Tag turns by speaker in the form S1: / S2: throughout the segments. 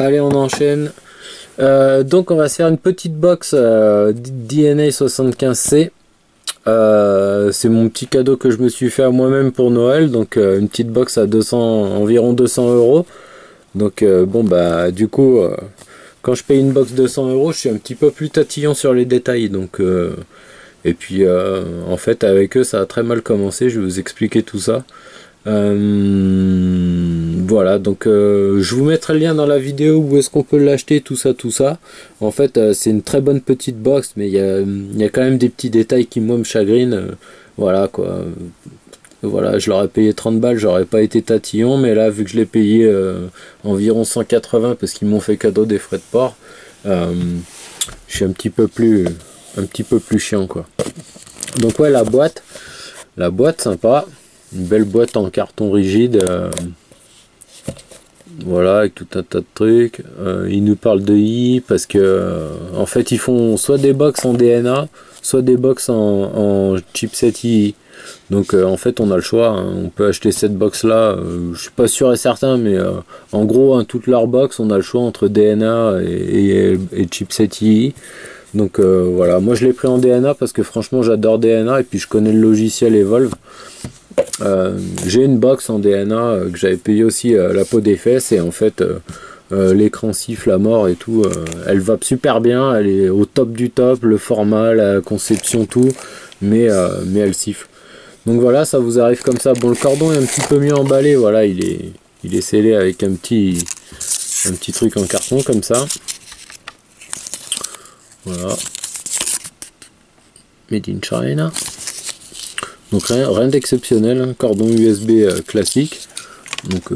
S1: Allez, on enchaîne. Donc on va se faire une petite box DNA 75C. C'est mon petit cadeau que je me suis fait à moi-même pour Noël. Donc une petite box à environ 200 euros. Donc bon bah du coup quand je paye une box de 100 euros, je suis un petit peu plus tatillon sur les détails. Donc et puis en fait avec eux ça a très mal commencé. Je vais vous expliquer tout ça. Voilà, donc je vous mettrai le lien dans la vidéo où est-ce qu'on peut l'acheter, tout ça. En fait c'est une très bonne petite box, mais il y a quand même des petits détails qui moi me chagrinent. Voilà quoi, voilà, je leur ai payé 30 balles, j'aurais pas été tatillon, mais là vu que je l'ai payé environ 180 parce qu'ils m'ont fait cadeau des frais de port, je suis un petit peu plus chiant quoi. Donc ouais, la boîte sympa. Une belle boîte en carton rigide, voilà, avec tout un tas de trucs. Ils nous parlent de I parce que en fait ils font soit des box en DNA, soit des box en chipset II. Donc en fait on a le choix, hein. On peut acheter cette box là, je suis pas sûr et certain, mais en gros hein, toute leur box on a le choix entre DNA et chipset II. Donc voilà, moi je l'ai pris en DNA parce que franchement j'adore DNA et puis je connais le logiciel Evolve. J'ai une box en DNA que j'avais payé aussi la peau des fesses, et en fait l'écran siffle à mort et tout. Elle va super bien, elle est au top du top, le format, la conception, tout, mais elle siffle. Donc voilà, ça vous arrive comme ça. Bon, le cordon est un petit peu mieux emballé, voilà, il est scellé avec un petit truc en carton comme ça. Voilà, made in China. Donc rien d'exceptionnel, hein. Cordon USB classique. Donc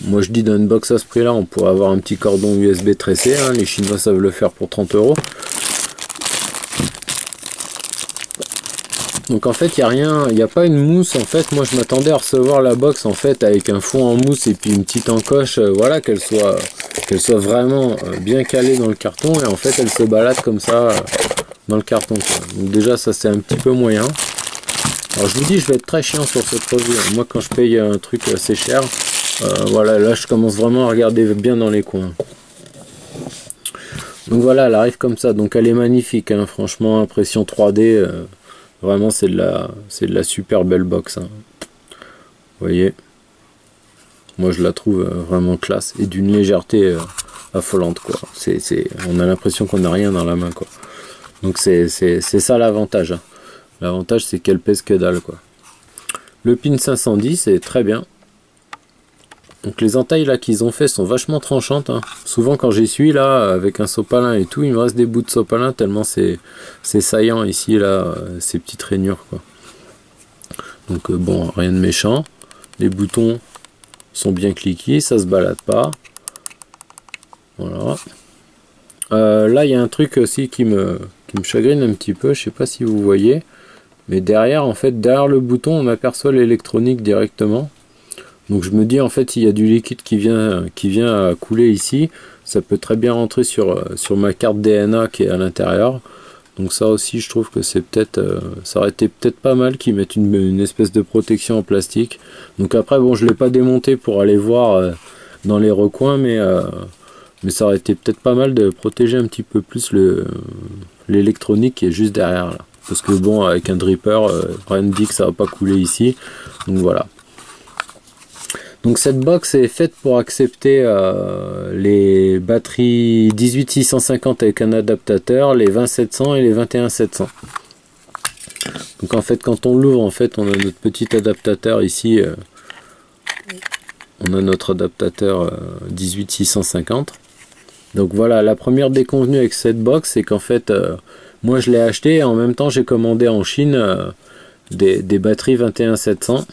S1: moi je dis dans une box à ce prix là on pourrait avoir un petit cordon USB tressé, hein. Les Chinois savent le faire pour 30 euros. Donc en fait il n'y a rien, il n'y a pas une mousse. En fait moi je m'attendais à recevoir la box en fait avec un fond en mousse et puis une petite encoche, voilà, qu'elle soit vraiment bien calée dans le carton, et en fait elle se balade comme ça dans le carton quoi. Donc déjà ça c'est un petit peu moyen. Alors je vous dis, je vais être très chiant sur ce produit. Moi quand je paye un truc assez cher, voilà, là je commence vraiment à regarder bien dans les coins. Donc voilà, elle arrive comme ça. Donc elle est magnifique, hein. Franchement, impression 3D, vraiment c'est de la super belle box, hein. Vous voyez, moi je la trouve vraiment classe et d'une légèreté affolante quoi. On a l'impression qu'on n'a rien dans la main quoi. Donc c'est ça l'avantage, hein. L'avantage c'est qu'elle pèse que dalle quoi. Le pin 510 est très bien. Donc les entailles là qu'ils ont fait sont vachement tranchantes, hein. Souvent quand j'essuie là avec un sopalin et tout, il me reste des bouts de sopalin tellement c'est saillant ici là, ces petites rainures quoi. Donc bon, rien de méchant. Les boutons sont bien cliqués, ça se balade pas. Voilà. Là il y a un truc aussi qui me chagrine un petit peu, je sais pas si vous voyez. Mais derrière, en fait, derrière le bouton, on aperçoit l'électronique directement. Donc je me dis, en fait, s'il y a du liquide qui vient à couler ici, ça peut très bien rentrer sur ma carte DNA qui est à l'intérieur. Donc ça aussi, je trouve que c'est peut-être, ça aurait été peut-être pas mal qu'ils mettent une espèce de protection en plastique. Donc après, bon, je l'ai pas démonté pour aller voir dans les recoins, mais ça aurait été peut-être pas mal de protéger un petit peu plus l'électronique qui est juste derrière là. Parce que bon, avec un dripper, rien ne dit que ça va pas couler ici. Donc voilà. Donc cette box est faite pour accepter les batteries 18650 avec un adaptateur, les 20700 et les 21700. Donc en fait, quand on l'ouvre, en fait, on a notre petit adaptateur ici. On a notre adaptateur 18650. Donc voilà, la première déconvenue avec cette box, c'est qu'en fait, moi je l'ai acheté et en même temps j'ai commandé en Chine des batteries 21700.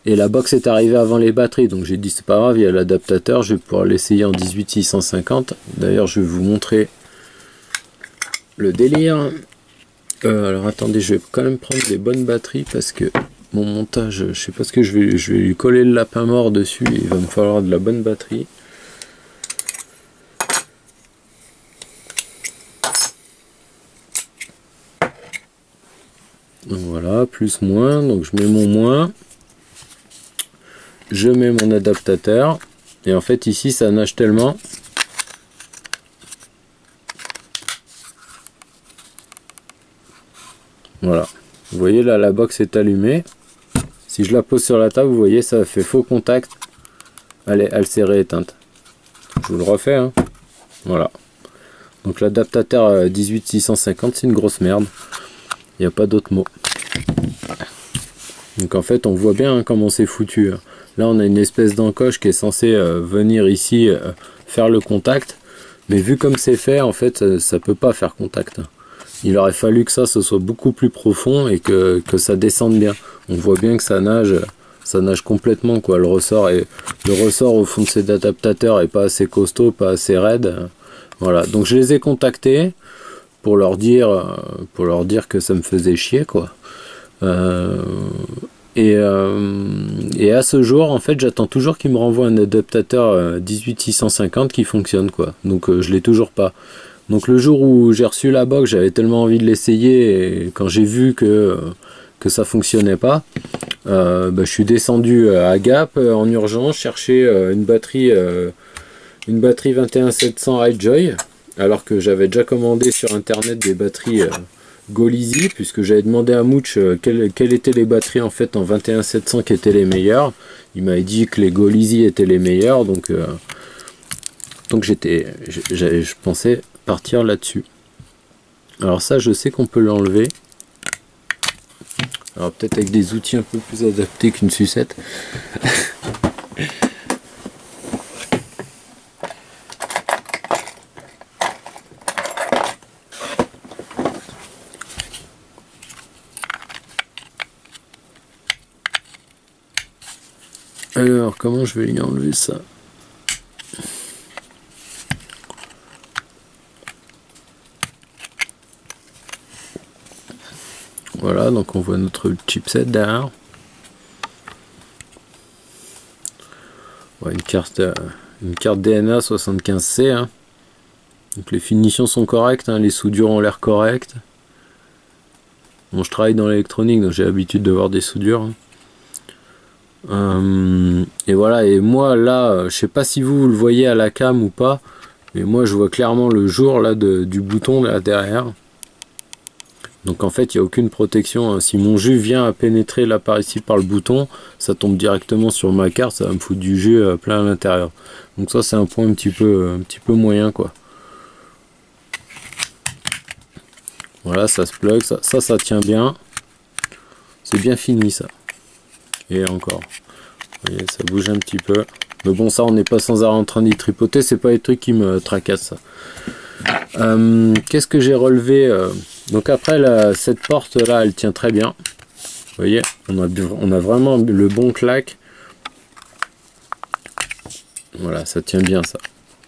S1: Et la box est arrivée avant les batteries, donc j'ai dit c'est pas grave, il y a l'adaptateur, je vais pouvoir l'essayer en 18650. D'ailleurs je vais vous montrer le délire. Alors attendez, je vais quand même prendre des bonnes batteries parce que mon montage, je sais pas ce que je vais lui coller le lapin mort dessus, il va me falloir de la bonne batterie. Donc voilà, plus moins, donc je mets mon moins, je mets mon adaptateur, Et en fait ici ça nage tellement. Voilà. Vous voyez là la box est allumée. Si je la pose sur la table, vous voyez ça fait faux contact. Elle s'est rééteinte. Je vous le refais. Hein. Voilà. Donc l'adaptateur 18650 c'est une grosse merde. Il n'y a pas d'autre mot. Donc en fait on voit bien hein, comment c'est foutu. Là on a une espèce d'encoche qui est censée venir ici faire le contact. Mais vu comme c'est fait en fait ça peut pas faire contact. Il aurait fallu que ça ce soit beaucoup plus profond et que ça descende bien. On voit bien que ça nage complètement quoi. Le ressort au fond de cet adaptateur est pas assez costaud, pas assez raide. Voilà. Donc je les ai contactés pour leur dire que ça me faisait chier quoi. Et à ce jour en fait j'attends toujours qu'ils me renvoient un adaptateur 18650 qui fonctionne quoi. Donc je l'ai toujours pas. Donc le jour où j'ai reçu la box, j'avais tellement envie de l'essayer et quand j'ai vu que ça fonctionnait pas, je suis descendu à Gap en urgence chercher une batterie 21700 iJoy, alors que j'avais déjà commandé sur internet des batteries Golizy, puisque j'avais demandé à Mouch quelles étaient les batteries en fait en 21700 qui étaient les meilleures. Il m'avait dit que les Golizy étaient les meilleures, donc je pensais partir là-dessus. Alors ça je sais qu'on peut l'enlever. Alors peut-être avec des outils un peu plus adaptés qu'une sucette. Alors comment je vais lui enlever ça? Voilà, donc on voit notre chipset derrière. Ouais, une carte DNA 75C. Hein. Donc les finitions sont correctes, hein, les soudures ont l'air correctes. Bon, je travaille dans l'électronique, donc j'ai l'habitude de voir des soudures. Hein. Et voilà, et moi là, je sais pas si vous le voyez à la cam ou pas, mais moi je vois clairement le jour là du bouton là derrière. Donc en fait il n'y a aucune protection. Si mon jus vient à pénétrer là par ici par le bouton, ça tombe directement sur ma carte, ça va me foutre du jus plein à l'intérieur. Donc ça c'est un point un petit peu moyen quoi. Voilà, ça se plug, ça tient bien. C'est bien fini ça. Et encore. Vous voyez, ça bouge un petit peu. Mais bon, ça on n'est pas sans arrêt en train d'y tripoter, c'est pas les trucs qui me tracassent ça. Qu'est-ce que j'ai relevé donc après cette porte là elle tient très bien, vous voyez on a vraiment le bon claque, voilà ça tient bien ça,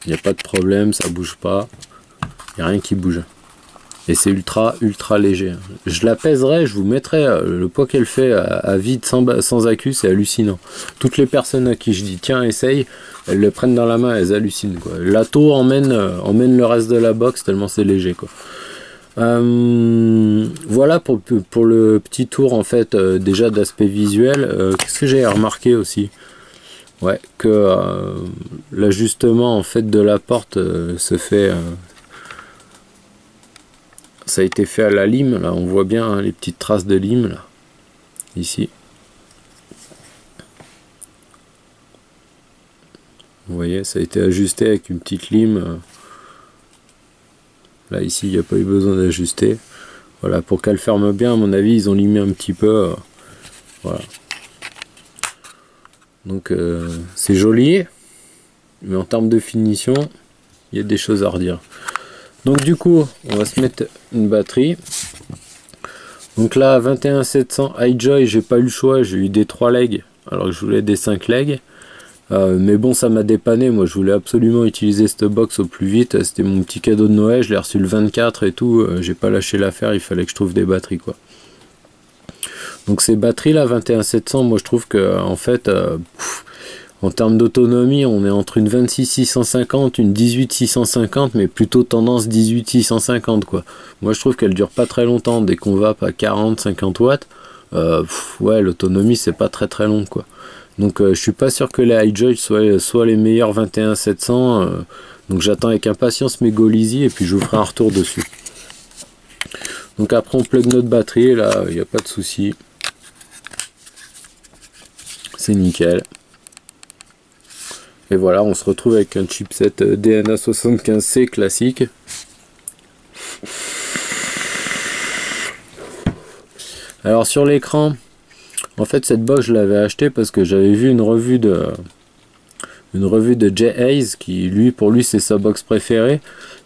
S1: il n'y a pas de problème, ça bouge pas, il n'y a rien qui bouge et c'est ultra léger. Je la pèserai, je vous mettrai le poids qu'elle fait à vide sans accus, c'est hallucinant. Toutes les personnes à qui je dis tiens essaye, elles le prennent dans la main, elles hallucinent quoi. L'Ato emmène le reste de la box tellement c'est léger quoi. Voilà pour le petit tour en fait déjà d'aspect visuel. Qu'est-ce que j'ai remarqué aussi, ouais, que l'ajustement en fait de la porte se fait ça a été fait à la lime, là on voit bien hein, les petites traces de lime là, ici. Vous voyez, ça a été ajusté avec une petite lime. Là ici il n'y a pas eu besoin d'ajuster. Voilà, pour qu'elle ferme bien, à mon avis ils ont limé un petit peu. Voilà. Donc c'est joli, mais en termes de finition, il y a des choses à redire. Donc du coup, on va se mettre une batterie. Donc là, 21700 iJoy, j'ai pas eu le choix, j'ai eu des 3 legs, alors que je voulais des 5 legs. Mais bon, ça m'a dépanné, moi je voulais absolument utiliser cette box au plus vite. C'était mon petit cadeau de Noël, je l'ai reçu le 24 et tout, j'ai pas lâché l'affaire, il fallait que je trouve des batteries quoi. Donc ces batteries là, 21700, moi je trouve que en fait, en termes d'autonomie, on est entre une 26650, une 18650, mais plutôt tendance 18650 quoi. Moi je trouve qu'elle dure pas très longtemps, dès qu'on va à 40-50 watts, ouais l'autonomie c'est pas très long quoi. Donc je suis pas sûr que les iJoy soient les meilleurs 21700. Donc j'attends avec impatience mes Goleezy et puis je vous ferai un retour dessus. Donc après on plug notre batterie, là il n'y a pas de souci. C'est nickel. Et voilà, on se retrouve avec un chipset DNA 75C classique. Alors sur l'écran, en fait cette box je l'avais acheté parce que j'avais vu une revue de Jay Hayes, qui pour lui c'est sa box préférée.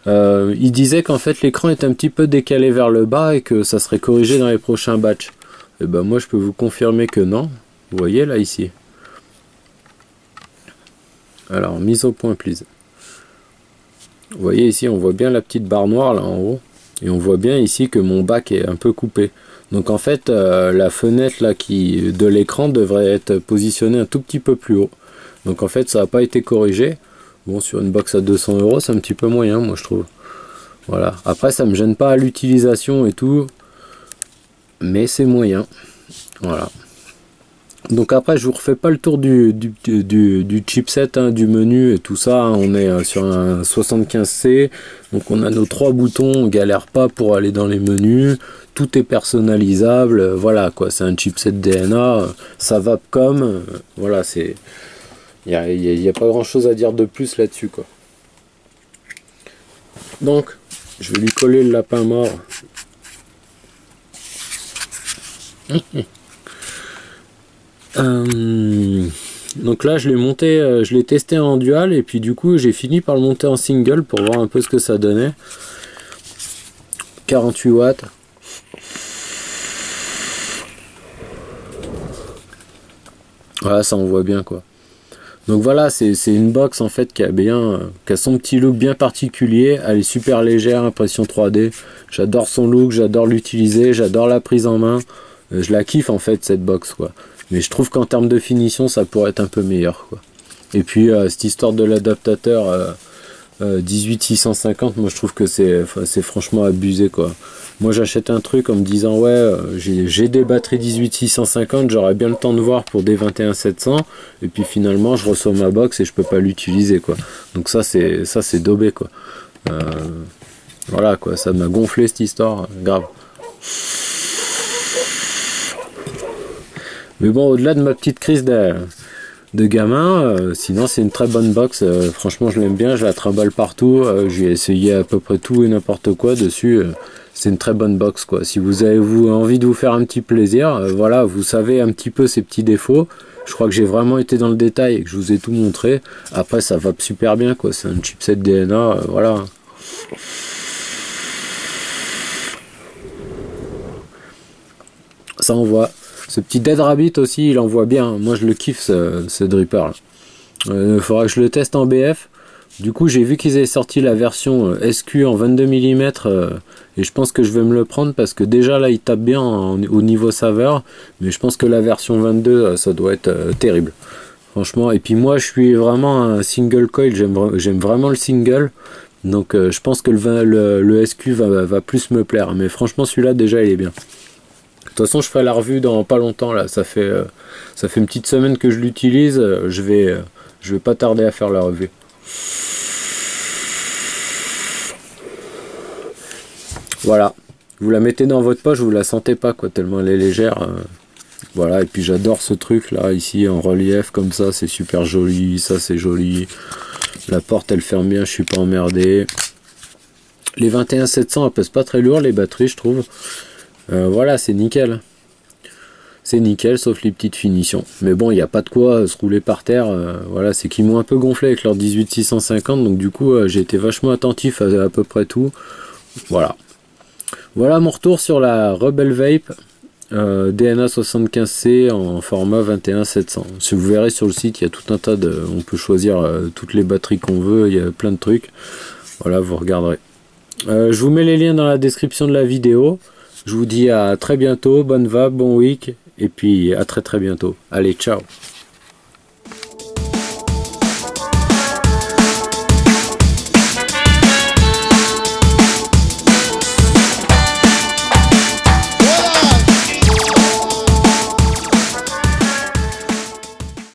S1: Il disait qu'en fait l'écran est un petit peu décalé vers le bas et que ça serait corrigé dans les prochains batchs. Et ben moi je peux vous confirmer que non. Vous voyez là ici. Alors mise au point please. Vous voyez ici on voit bien la petite barre noire là en haut. Et on voit bien ici que mon bac est un peu coupé. Donc en fait la fenêtre là de l'écran devrait être positionnée un tout petit peu plus haut. Donc en fait ça n'a pas été corrigé. Bon, sur une box à 200 €, c'est un petit peu moyen moi je trouve. Voilà. Après ça me gêne pas à l'utilisation et tout. Mais c'est moyen. Voilà. Donc après je vous refais pas le tour du chipset, hein, du menu et tout ça, hein. On est sur un 75C, donc on a nos 3 boutons, on galère pas pour aller dans les menus, tout est personnalisable, voilà quoi, c'est un chipset DNA, ça va comme, voilà, c'est, il y a pas grand chose à dire de plus là-dessus quoi. Donc je vais lui coller le lapin mort. Donc là je l'ai monté, je l'ai testé en dual et puis du coup j'ai fini par le monter en single pour voir un peu ce que ça donnait. 48 watts. Voilà, ça on voit bien quoi. Donc voilà, c'est une box en fait qui a son petit look bien particulier. Elle est super légère, impression 3D. J'adore son look, j'adore l'utiliser, j'adore la prise en main. Je la kiffe en fait cette box quoi. Mais je trouve qu'en termes de finition ça pourrait être un peu meilleur quoi. Et puis cette histoire de l'adaptateur 18650, moi je trouve que c'est franchement abusé quoi. Moi j'achète un truc en me disant ouais j'ai des batteries 18650, j'aurais bien le temps de voir pour des 21700 et puis finalement je reçois ma box et je peux pas l'utiliser quoi. Donc ça c'est daubé quoi. Voilà quoi, ça m'a gonflé cette histoire, grave. Mais bon, au-delà de ma petite crise de gamin, sinon c'est une très bonne box, franchement je l'aime bien, je la trimballe partout, j'ai essayé à peu près tout et n'importe quoi dessus, c'est une très bonne box quoi. Si vous avez envie de vous faire un petit plaisir, voilà, vous savez un petit peu ses petits défauts, je crois que j'ai vraiment été dans le détail et que je vous ai tout montré, après ça va super bien quoi, c'est un chipset DNA, voilà. Ça envoie. Ce petit Dead Rabbit aussi, il envoie bien. Moi, je le kiffe, ce dripper. Il faudra que je le teste en BF. Du coup, j'ai vu qu'ils avaient sorti la version SQ en 22 mm. Et je pense que je vais me le prendre parce que déjà, là, il tape bien au niveau saveur. Mais je pense que la version 22, ça doit être terrible. Franchement. Et puis moi, je suis vraiment un single coil. J'aime vraiment le single. Donc, je pense que le SQ va plus me plaire. Mais franchement, celui-là, déjà, il est bien. De toute façon je ferai la revue dans pas longtemps là, ça fait une petite semaine que je l'utilise, je vais pas tarder à faire la revue. Voilà, vous la mettez dans votre poche, vous la sentez pas quoi, tellement elle est légère. Voilà, et puis j'adore ce truc là ici en relief comme ça, c'est super joli, ça c'est joli. La porte elle ferme bien, je suis pas emmerdé. Les 21700 elles pèsent pas très lourd les batteries je trouve. Voilà, c'est nickel. C'est nickel, sauf les petites finitions. Mais bon, il n'y a pas de quoi se rouler par terre. Voilà, c'est qu'ils m'ont un peu gonflé avec leur 18650. Donc du coup, j'ai été vachement attentif à peu près tout. Voilà. Voilà mon retour sur la Rebel Vape DNA 75C en format 21700. Si vous verrez sur le site, il y a tout un tas de... On peut choisir toutes les batteries qu'on veut. Il y a plein de trucs. Voilà, vous regarderez. Je vous mets les liens dans la description de la vidéo. Je vous dis à très bientôt, bonne vape, bon week, et puis à très bientôt. Allez, ciao!